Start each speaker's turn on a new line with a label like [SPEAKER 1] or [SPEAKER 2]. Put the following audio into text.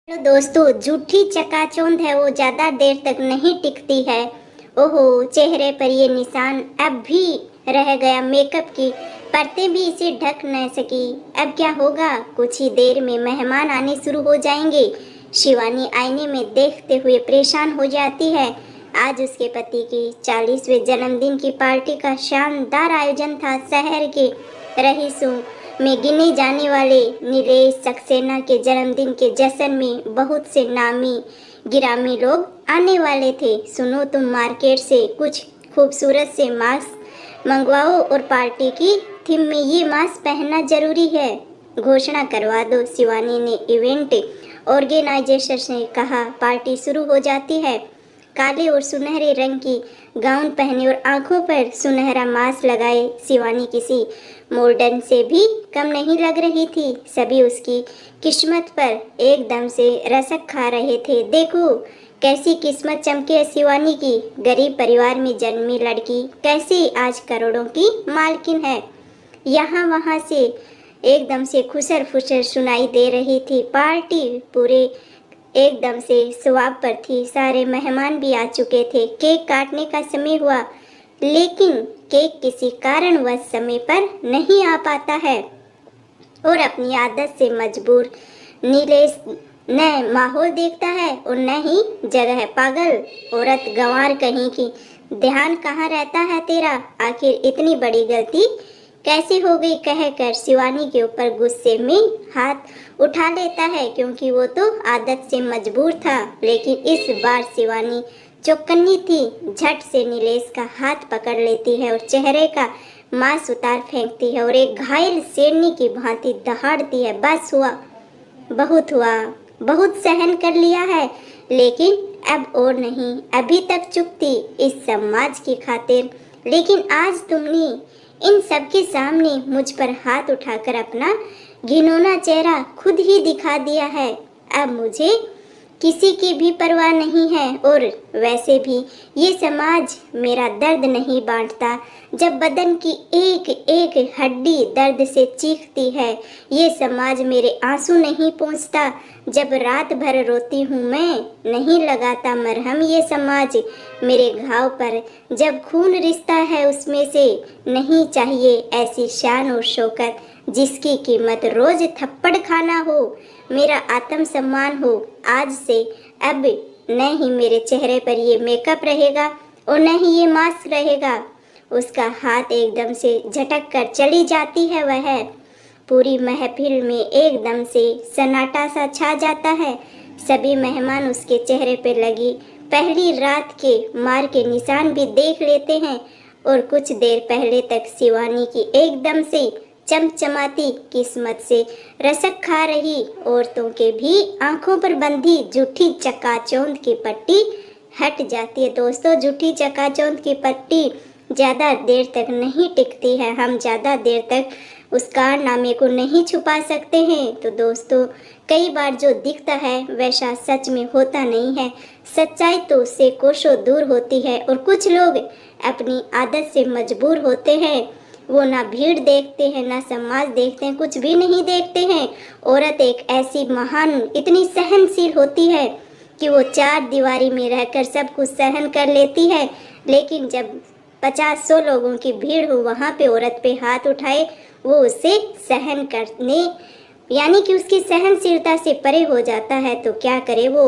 [SPEAKER 1] Hello दोस्तों, झूठी चकाचौंध है वो ज़्यादा देर तक नहीं टिकती है। ओहो, चेहरे पर ये निशान अब भी रह गया, मेकअप की परतें भी इसे ढक न सकी। अब क्या होगा? कुछ ही देर में मेहमान आने शुरू हो जाएंगे। शिवानी आईने में देखते हुए परेशान हो जाती है। आज उसके पति की 40वें जन्मदिन की पार्टी का शानदार आयोजन था। शहर के रईसों में गिने जाने वाले नीलेश सक्सेना के जन्मदिन के जश्न में बहुत से नामी गिरामी लोग आने वाले थे। सुनो, तुम मार्केट से कुछ खूबसूरत से मास्क मंगवाओ और पार्टी की थीम में ये मास्क पहनना जरूरी है। घोषणा करवा दो, शिवानी ने इवेंट ऑर्गेनाइजर ने कहा। पार्टी शुरू हो जाती है। काले और सुनहरे रंग की गाउन पहने और आंखों पर सुनहरा मास्क लगाए शिवानी किसी मॉडर्न से भी कम नहीं लग रही थी। सभी उसकी किस्मत पर एकदम से रसक खा रहे थे। देखो कैसी किस्मत चमके है शिवानी की। गरीब परिवार में जन्मी लड़की कैसे आज करोड़ों की मालकिन है। यहाँ वहाँ से एकदम से खुसर फुसर सुनाई दे रही थी। पार्टी पूरे एकदम से स्वाब पर थी। सारे मेहमान भी आ चुके थे। केक काटने का समय हुआ, लेकिन केक किसी कारणवश समय पर नहीं आ पाता है और अपनी आदत से मजबूर नीलेश न माहौल देखता है और न ही जगह। पागल औरत, गंवार कहीं की, ध्यान कहाँ रहता है तेरा? आखिर इतनी बड़ी गलती कैसे हो गई? कहकर शिवानी के ऊपर गुस्से में हाथ उठा लेता है, क्योंकि वो तो आदत से मजबूर था। लेकिन इस बार शिवानी चौकन्नी थी। झट से नीलेश का हाथ पकड़ लेती है और चेहरे का मांस उतार फेंकती है और एक घायल शेरनी की भांति दहाड़ती है। बस हुआ, बहुत हुआ, बहुत सहन कर लिया है, लेकिन अब और नहीं। अभी तक चुप थी इस समाज की खातिर, लेकिन आज तुमने इन सबके सामने मुझ पर हाथ उठाकर अपना घिनौना चेहरा खुद ही दिखा दिया है। अब मुझे किसी की भी परवाह नहीं है और वैसे भी ये समाज मेरा दर्द नहीं बांटता। जब बदन की एक एक हड्डी दर्द से चीखती है, ये समाज मेरे आंसू नहीं पोंछता। जब रात भर रोती हूँ मैं, नहीं लगाता मरहम ये समाज मेरे घाव पर। जब खून रिश्ता है उसमें से नहीं चाहिए ऐसी शान और शौकत जिसकी कीमत रोज थप्पड़ खाना हो। मेरा आत्मसम्मान हो। आज से अब न ही मेरे चेहरे पर ये मेकअप रहेगा और न ही ये मास्क रहेगा। उसका हाथ एकदम से झटक कर चली जाती है। वह पूरी महफिल में एकदम से सन्नाटा सा छा जाता है। सभी मेहमान उसके चेहरे पर लगी पहली रात के मार के निशान भी देख लेते हैं और कुछ देर पहले तक शिवानी की एकदम से चमचमाती किस्मत से रसक खा रही औरतों के भी आंखों पर बंधी झूठी चकाचौंध की पट्टी हट जाती है। दोस्तों, झूठी चकाचौंध की पट्टी ज़्यादा देर तक नहीं टिकती है। हम ज़्यादा देर तक उस कारनामे को नहीं छुपा सकते हैं। तो दोस्तों, कई बार जो दिखता है वैसा सच में होता नहीं है। सच्चाई तो उससे कोसों दूर होती है और कुछ लोग अपनी आदत से मजबूर होते हैं। वो ना भीड़ देखते हैं, ना समाज देखते हैं, कुछ भी नहीं देखते हैं। औरत एक ऐसी महान, इतनी सहनशील होती है कि वो 4 दीवारी में रहकर सब कुछ सहन कर लेती है। लेकिन जब 50-100 लोगों की भीड़ हो, वहाँ पे औरत पे हाथ उठाए, वो उसे सहन करने यानी कि उसकी सहनशीलता से परे हो जाता है। तो क्या करे वो।